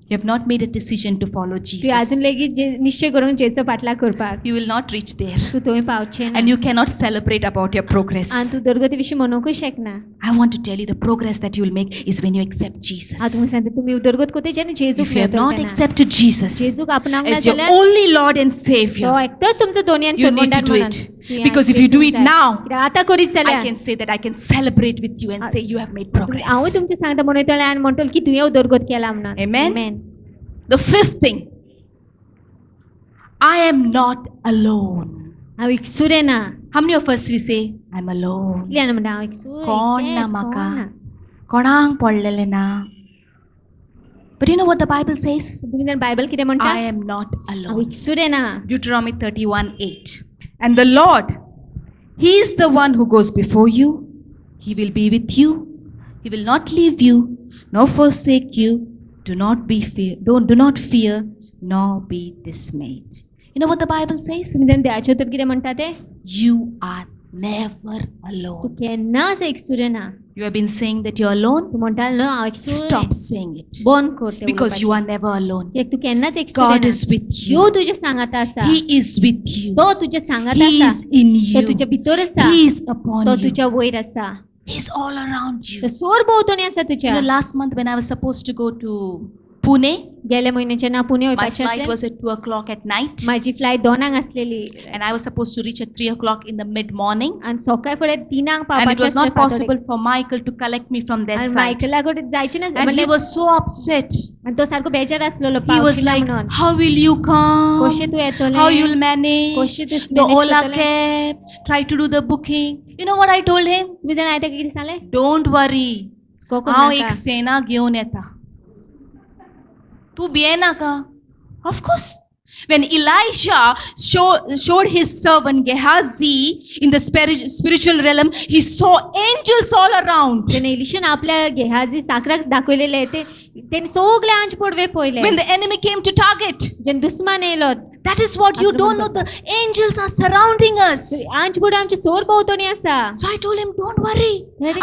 You have not made a decision to follow तूं आजून Jesus. लेगीत निश्चय करून जेचो फाटला करपाक. You will not reach there. तूं थंय पावचें ना. And you cannot celebrate about your आनी progress. तूं उदरगती विशीं म्हणूंकूय शकना. I want to tell you the progress that you will make is when you accept हांव तुमकां Jesus. सांगता तुमी उदरगत कोते जेन्ना जेजूक If you have not मेळटलो तेन्ना. accepted Jesus जेजूक आपणावंक ना as your जाल्यार only Lord and तो Savior, एकटोच तुमचो दोनी आनी you need to सोडवंदार do म्हणून. it. तुवें Because if you do it जेजूक जाय. now, कित्याक आतां करीत I जाल्यार can say that I can celebrate with you and say you have made हांवूय progress. तुमचें सांगता म्हणयतलें आनी म्हणटलें की तुवें उदरगत केला म्हणून. Amen. Amen. The fifth thing, I am not alone. हांव एकसुरें ना. How many of us we say, I'm alone? कित्याक म्हणटा हांव एकसूर कोण ना एकटेंच, म्हाका. कोण ना. कोणाक पडलेलें ना. But you know what the Bible says? तुमी जर बायबल कितें म्हणटा I am not हांव alone. एकसुरें ना. Deuteronomy 31:8. And the Lord, He is the one who goes before you. He will be with you. He will not leave you, nor forsake you. Do not fear, nor be dismayed. You know what the Bible says? तुमी जर देवाचे उतर कितें म्हणटा तें You are never तूं alone. केन्नाच एकसुरें ना. You have been saying that you're alone. तूं म्हणटालो न्हू हांव एकसुरें. Stop saying it. बंद कर तें Because you उलोवपाचें. are never alone. कित्याक तूं केन्नाच एकसुरें God ना. is with Dev you. तुजे सांगात आसा. He is with you. तो तुजे सांगात He आसा. is in तो you. तुज्या भितर आसा. He is upon तो you. तुज्या वयर आसा. He's all around you. तो सोर भोंवतणी आसा You तुज्या. know, last month when I was supposed to go to Pune, गेल्या म्हयन्यात जेन्ना पुणे my वयपाचें flight आसलें was at 2 o'clock at night. म्हाजी फ्लायट 2 आसलेली And I was supposed to reach at 3 o'clock in the mid-morning. आनी सकाळी फुडें 3 And it पावपाचें was not आसलें possible for Michael to collect me from that आनी side. मायकला कडेन जायचें ना And he म्हणल्यार was so upset. आनी तो सारको बेजार आसलेलो He was पावची ना like, म्हणून how will you come? कशें तूं येतलें How you'll manage? कशें तूं The manage Ola करतलें? cab, try to do the booking. You know what I told him? तुमी जाण हांवें ताका कितें सांगलें Don't worry. स्कोको हांव नाका. एक सेना घेवन येता. तूं भियेनाका. Of course. When Elisha showed his servant Gehazi in the spiritual realm, he saw angels all around. त्याने इलिशन आपल्या गेहाजी साकराक दाखवलेले ते तेने सगळे आंच पडवे पहिले When the enemy came to target, जेन दुश्मन yellow that is what you don't know. The angels are surrounding us. आंच पड आमचे सोर भोवतणी आसा So I told him, don't worry.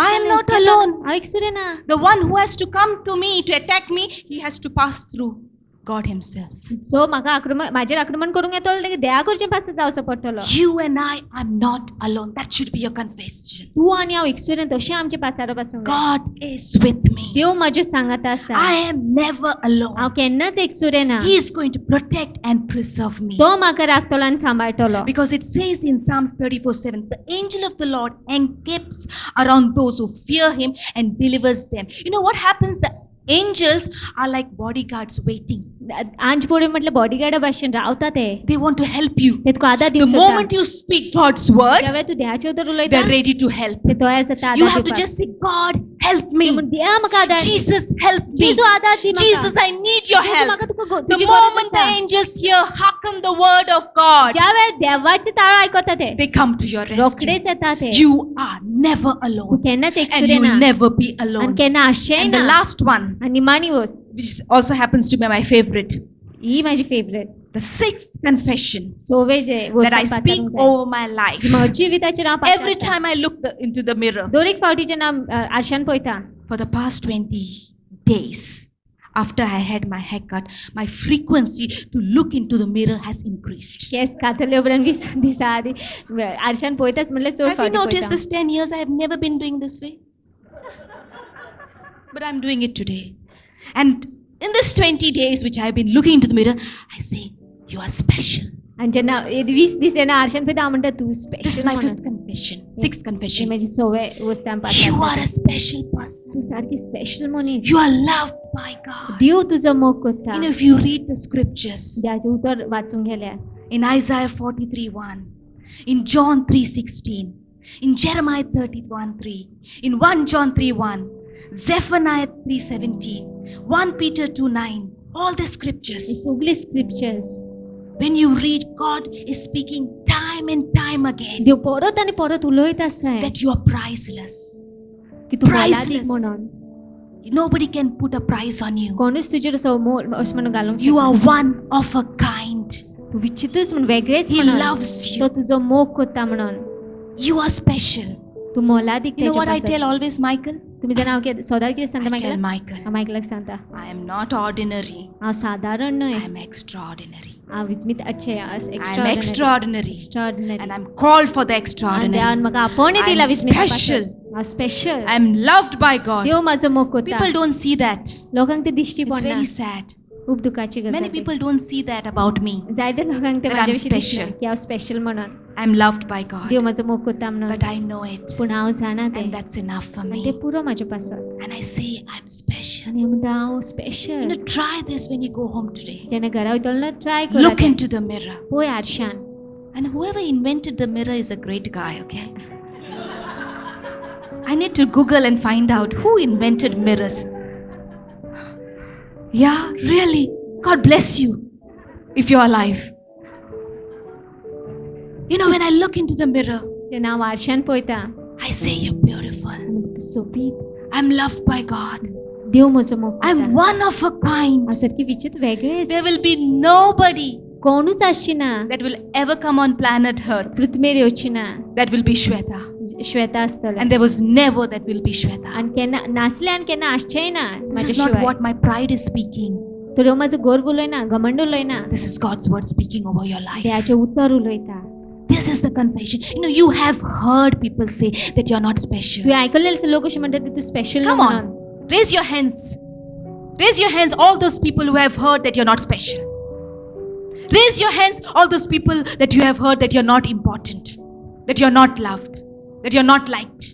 I am not alone. हांव एकसुरे ना The one who has to come to me to attack me, he has to pass through God himself. सो म्हाका आक्रमण माझेर आक्रमण करूंक येतलो तेका देया कडचे पास जावचो पडटलो You and I are not alone. That should be your confession. तू आनी हांव एकसुरे तशें आमचे पाचारो पासूंक जाय. God is with me. देव म्हजे सांगात आसा I am never alone. हांव केन्नाच एकसुरे ना He is going to protect and preserve me. तो म्हाका राखतलो आनी सांबाळटलो Because it says in Psalms 34:7, the angel of the Lord encamps around those who fear him and delivers them. You know what happens? The angels are like bodyguards waiting. आंच पडे म्हटलं बॉडीगार्डा भाशेन रावता ते They want to help you. ते तुका आदार The दिवंक moment you speak God's word, ज्या वेळार तू देहाचे उतर उलयता they're ready to help. ते तयार जाता You आदार have to दिवपाक. just say, God, help ते me. म्हण देया म्हाका आदार दी. Jesus, help me. जेजू आदार दी म्हाका. Jesus, I need your Jeju, help. म्हाका तुका The तुजी गरज moment the आसा. angels hear, hearken the word of God, ज्या वेळार देवाचे ताळ आयकता ते they come to your rescue. रोखडेच येता ते You are never तू alone. केन्नाच And एकसुरे you ना will never be आनी alone. केन्ना आशय And the ना last one, आनी निमाणी वस्त which also happens to be my favorite, ही माझी फेवरेट the sixth confession सोवे जे that I speak over my life. म्हज्या जिविताचेर हांव Every time I look into the mirror, दर एक फावटी जेन्ना आरशान पळयता for the past 20 days, after I had my haircut, my frequency to look into the mirror has increased. केस कातरले उपरांत 20 दिसा आदी आरशान पळयताच म्हणल्यार चड Have you फावटी noticed पळयता. this 10 years I have never been doing this way? But I'm doing it today. And in this 20 days which I have been looking into the mirror, I say, you are special. आनी जेन्ना 20 दीस जेन्ना आरशान पळयता हांव म्हणटा तूं This is special my fifth confession. Sixth he confession. म्हजी सवय वस्तान You are pass a special person. तूं सारकी स्पेशल मनीस You are loved by God. देव तुजो मोग करता You know, if you read the scriptures, देवाचें उतर वाचूंक गेल्यार in Isaiah 43:1, in John 3:16, in Jeremiah 31:3, in 1 John 3:1, Zephaniah 3:17, 1 Peter 2:9, all the he scriptures. सगळी scriptures When you read, God is speaking time and time again देव परत आनी परत उलयत आसा that you are priceless. की तूं priceless. मोलादीक म्हणून Nobody can put a price on you. कोणूच तुजेर असो मोल अशें म्हणून घालूंक You शकना. are one of a kind. तूं विचित्रच म्हणून वेगळेच He म्हणून loves you. तो तुजो मोग करता म्हणून You are special. तूं मोलादीक You know what I तेजे tell always Michael? तुम्ही जाणा हांव सदांच कितें सांगता I tell मायकलाक Michael, हांव मायकलाक सांगता I am not ordinary. हांव सादारण न्हय I am extraordinary. हांव विस्मीत अच्छे I am extraordinary extraordinary. Extraordinary And I'm called for the आनी extraordinary. देवान म्हाका आपणूय I am दिला विस्मीत special. हांव special I am loved by God. देव म्हाजो मोग करता People don't see that. लोकांक ते दिश्टी It's पडना very sad. खूब दुखाची Many गजाल people don't see that about me. जायते लोकांक ते That म्हाजे I'm विशीं दिसना special. की हांव स्पेशल म्हणून I'm loved by God. देव म्हाजो मोग करता म्हणून But I know it. पूण हांव जाणा तें And that's enough for आनी ते me. पुरो म्हाजे पासून And I say, I'm special. आनी हांव म्हणटा हांव You special know, try this when you go home today. जेन्ना घरा वयतलो ना ट्राय Look कर into the mirror. पळय आरशान And whoever invented the mirror is a great guy, okay? I need to Google and find out who invented mirrors. Yeah, really. God bless you if you're alive. You know, when I look into the mirror, जेन्ना हांव आरशान पळयता I say, You're beautiful. सोबीत I'm loved by God. देव म्हजो मोग I'm करता one of a kind. हांव सारकी विचित्र वेगळेंच There will be nobody कोणूच आसची ना that will ever come on planet Earth पृथ्वीर येवची ना that will be Shweta. Shweta आसतले And there was never that will be Shweta. आनी केन्ना नासले आनी केन्ना आसचेय ना This म्हाजे is not शिवाय what my pride is speaking. तो देव म्हाजो गर्व उलयना घमंड उलयना This is God's word speaking over your life. देवाचें उतर उलयता This is the confession. You know, you have heard people say that you're not special. तुवें आयकल्लें आसा लोक अशें म्हणटात तूं special Come on, raise your hands. Raise your hands, all those people who have heard that you're not special. Raise your hands, all those people that you have heard that you're not important, that you're not loved, that you're not liked.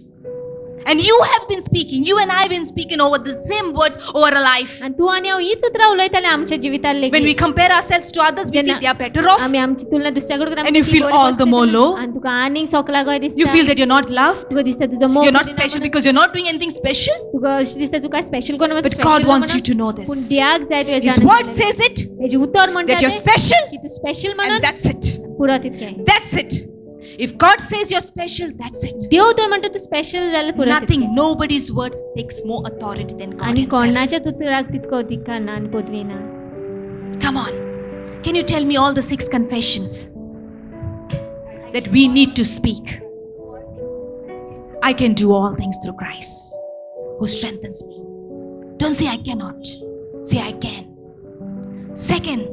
And you have been speaking, you and I have been speaking over the same words over our life. आणि तू आणि हांव हीच उतरां उलयताले आमच्या जिवितांत When लेगीत we compare ourselves to others, we see they are better off. आमी आमची तुलना दुसऱ्याकडे And you feel all the more low. आणि तुका आनीक सोकला गय You दिसता feel that you're not loved. तुका दिसता तुजो मोग You're not special because you're not doing anything special. तुका अशें दिसता तुका स्पेशल कोण But God wants you to know पूण this. देवाक जाय तुवें His word says it, तेजे उतर म्हणटा that you're तें special, की तू स्पेशल and म्हणून that's it. पुरो तितकें That's it. If God says you're special, that's it. देव तर म्हणटा तू स्पेशल जाल्यार पुरो Nothing, तितकें nobody's words takes more authority than God आनी himself. कोणाच्याच उतराक तितको अधिकार ना आनी पदवी ना Come on. Can you tell me all the 6 confessions that we need to speak? I can do all things through Christ who strengthens me. Don't say I cannot. Say I can. Second,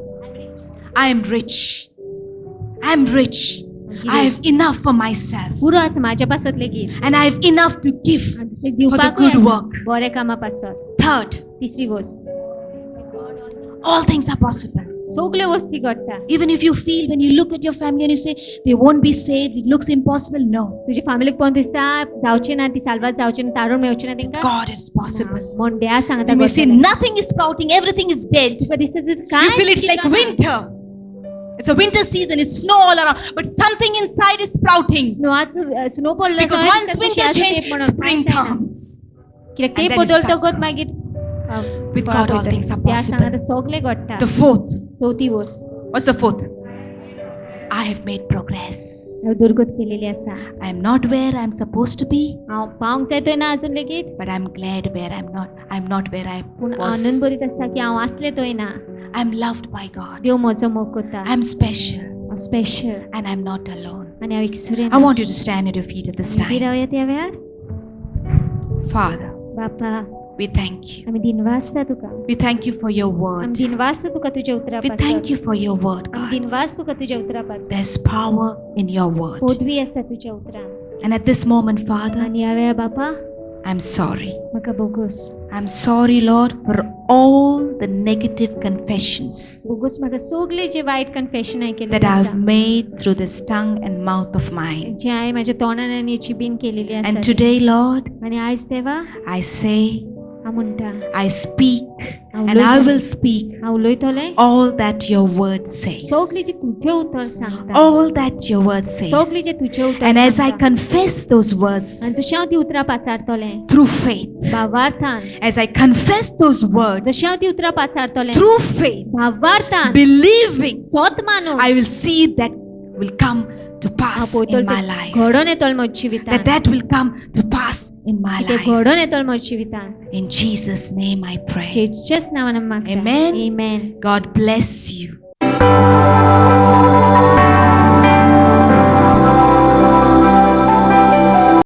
I am rich. I am rich. I have enough for myself. पुरो आसा म्हाज्या पासत लेगीत And I have enough to give आनी दुसरें for the दिवपाकूय good आसा, work. बरें कामा पासत Third, तिसरी वस्त all things are possible. सगल्यो वस्ती घडटा Even if you feel when you look at your family and you say they won't be saved, it looks impossible. No, तुजी फॅमिलीक पळोवन दिसता जावचें ना ती साल्वात जावचें ना तारून मेळचें ना तेंकां God is possible. म्हण देवा सांगता You may say घडटलें. nothing is sprouting, everything is dead. तुका दिसता तुजें You कांयच feel it's like कितें ना. winter. It's a winter season, it's snow all around, but something inside is sprouting. Snow पडलो Because जाल्यार once दिसता winter तशें changes, आसा म्हणून spring कांयच जायना. comes. कित्याक ते And then it बदलतकच starts मागीर With God, all things are देवा possible. सांगता सगलें घडटा The fourth, चवथी वस्त what's the fourth? I have made progress. हांव दुर्गत केलेली आसा I am not where I'm supposed to be, हांव पावंक जाय थंय ना अजून लेगीत but I'm glad where I'm not where I पूण was. आनंद भरीत आसा की हांव आसलें थंय ना I'm loved by God. देव म्हजो मोग करता I'm special हांव special and I'm not alone. आनी हांव एकसुरें I want you to stand at your feet at this time. रावया त्या वेळार Father, बापा we thank you. आमी दिनवासता तुका We thank you for your आमी word. दिनवासता तुका तुज्या उतरा We पासत thank you for your word, आमी God. दिनवास तुका तुज्या उतरा पासत There's power in your word. पदवी आसा तुज्या उतरान And at this moment, Father, आनी ह्या वेळार बापा I'm sorry. म्हाका बोगूस I'm sorry, Lord, for all the negative confessions बोगूस म्हाका सगळे जे वायट कन्फेशन हांवें that केलें I've made through this tongue and mouth of mine. जे हांवें म्हाज्या तोंडान आनी जिबीन केलेली And आसा today, Lord, आनी आयज देवा I say, हांव म्हणटा I speak, and I will speak हांव उलयतलें all that your word says. सगळी जी तुजें उतर सांगता All that your word सगळी says. जे तुजें उतर And as I सांगता confess those words आनी जशें हांव ती उतरां पाचारतलें through faith, भावार्थान as I confess those words जशें हांव ती उतरां पाचारतलें through faith, भावार्थान believing, सोत मानून I will see that will come to हांव pass in पळयतलें my तें life. घडोवन येतलें म्हज्या जिवितांत That will come to pass in my तें life. घडोवन येतलें म्हज्या जिवितांत In Jesus' name I pray. जेजूच्याच नांवान मागता Amen. Amen God bless you.